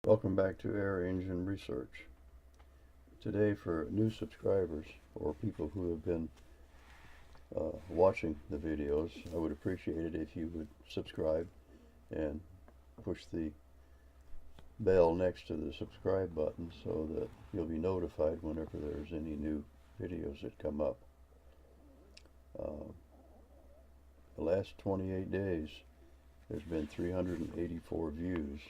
Welcome back to Air Engine Research. Today, for new subscribers or people who have been watching the videos, I would appreciate it if you would subscribe and push the bell next to the subscribe button so that you'll be notified whenever there's any new videos that come up. The last 28 days, there's been 384 views,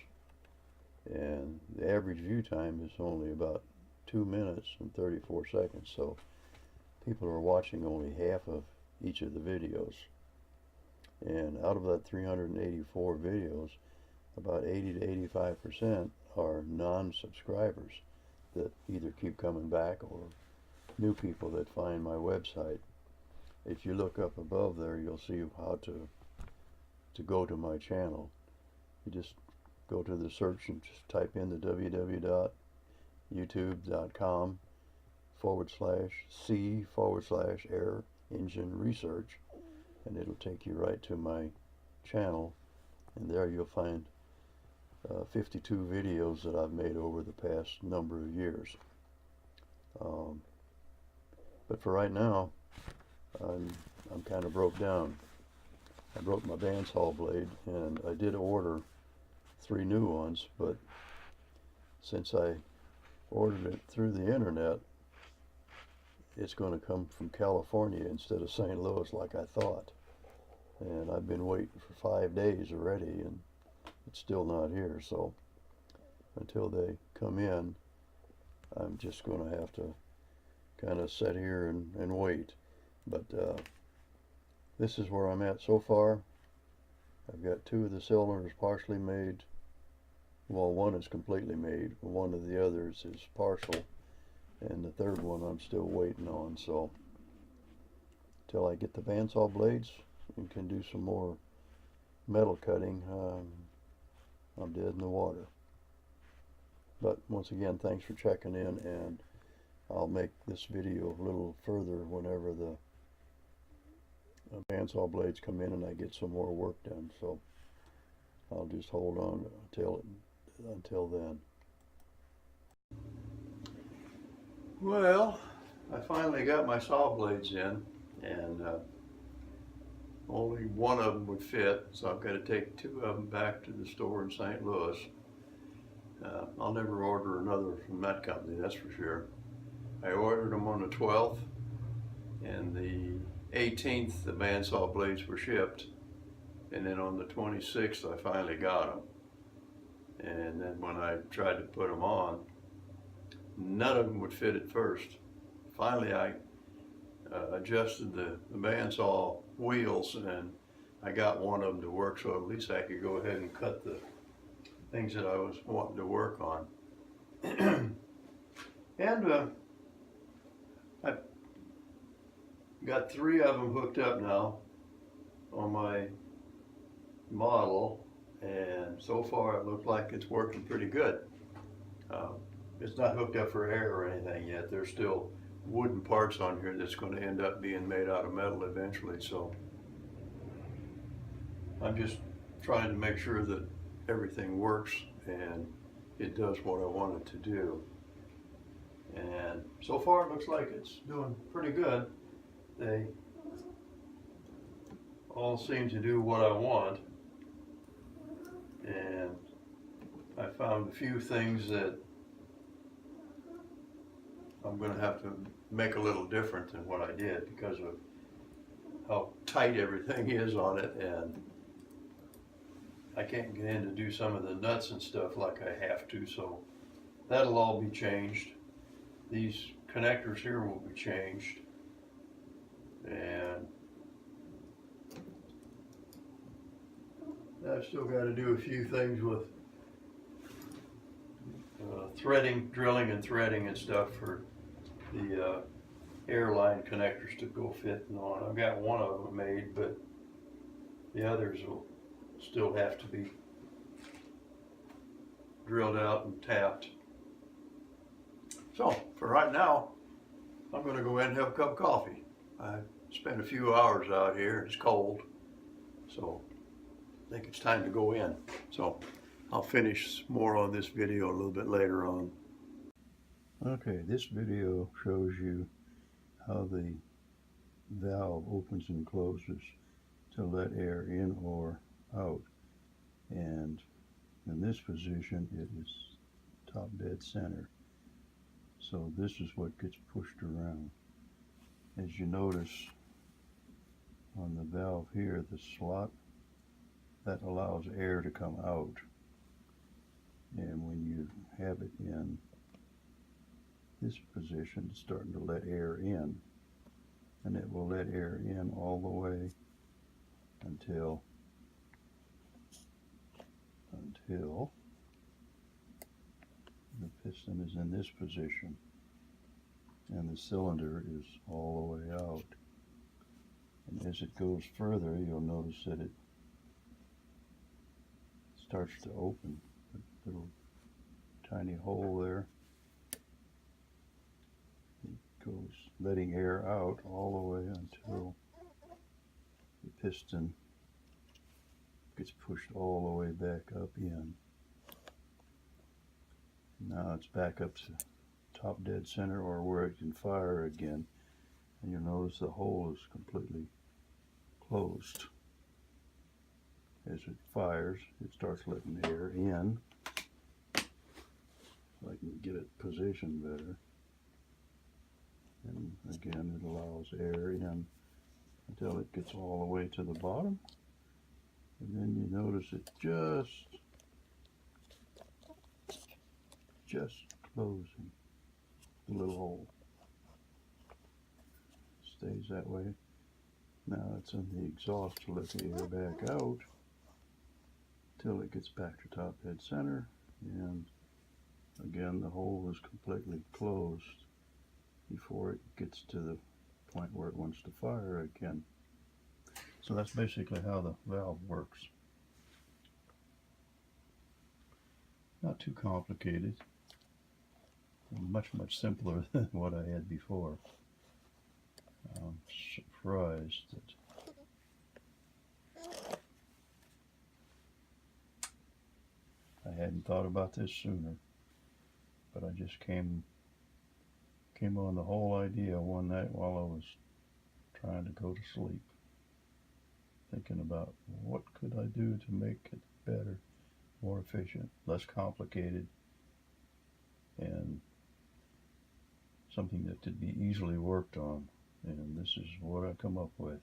and the average view time is only about 2 minutes and 34 seconds, so people are watching only half of each of the videos. And out of that 384 videos, about 80 to 85% are non-subscribers that either keep coming back or new people that find my website. If you look up above there, you'll see how to go to my channel. You just go to the search and just type in the www.youtube.com/C/Air Engine Research, and it'll take you right to my channel, and there you'll find 52 videos that I've made over the past number of years. But for right now, I'm kind of broke down. I broke my bandsaw blade, and I did order 3 new ones, but since I ordered it through the internet, it's going to come from California instead of St. Louis like I thought. And I've been waiting for 5 days already, and it's still not here. So until they come in, I'm just going to have to kind of sit here and wait. But this is where I'm at so far. I've got 2 of the cylinders partially made. Well, one is completely made. One of the others is partial. And the third one I'm still waiting on. So till I get the bandsaw blades and can do some more metal cutting, I'm dead in the water. But once again, thanks for checking in, and I'll make this video a little further whenever the bandsaw blades come in and I get some more work done. So I'll just hold on until then. Well, I finally got my saw blades in, and only one of them would fit, so I've got to take 2 of them back to the store in St. Louis. I'll never order another from that company, that's for sure. I ordered them on the 12th, and the 18th the bandsaw blades were shipped, and then on the 26th I finally got them. And then when I tried to put them on, none of them would fit at first. Finally I adjusted the bandsaw wheels, and I got one of them to work, so at least I could go ahead and cut the things that I was wanting to work on. And I've got 3 of them hooked up now on my model, and so far it looks like it's working pretty good. It's not hooked up for air or anything yet. There's still wooden parts on here that's going to end up being made out of metal eventually, so I'm just trying to make sure that everything works and it does what I want it to do. And so far it looks like it's doing pretty good. They all seem to do what I want, and I found a few things that I'm going to have to make a little different than what I did because of how tight everything is on it, and I can't get in to do some of the nuts and stuff like I have to, so that'll all be changed. These connectors here will be changed, and I've still got to do a few things with threading, drilling and threading and stuff for the airline connectors to go fitting on. I've got one of them made, but the others will still have to be drilled out and tapped. So for right now, I'm going to go ahead and have a cup of coffee. I spent a few hours out here. It's cold, so I think it's time to go in. So I'll finish more on this video a little bit later on. Okay, this video shows you how the valve opens and closes to let air in or out. And in this position, it is top dead center. So this is what gets pushed around. As you notice on the valve here, the slot, that allows air to come out. And when you have it in this position, it's starting to let air in. And it will let air in all the way until the piston is in this position and the cylinder is all the way out. And as it goes further, you'll notice that it starts to open. A little tiny hole there. It goes letting air out all the way until the piston gets pushed all the way back up in. Now it's back up to top dead center, or where it can fire again, and you'll notice the hole is completely closed. As it fires, it starts letting air in. So I can get it positioned better. And again, it allows air in until it gets all the way to the bottom. And then you notice it just closing the little hole. Stays that way. Now it's in the exhaust to let the air back out till it gets back to top dead center, and again the hole is completely closed before it gets to the point where it wants to fire again. So that's basically how the valve works. Not too complicated. Much simpler than what I had before. I'm surprised that I hadn't thought about this sooner, but I just came on the whole idea one night while I was trying to go to sleep, thinking about what could I do to make it better, more efficient, less complicated, and something that could be easily worked on. And this is what I come up with.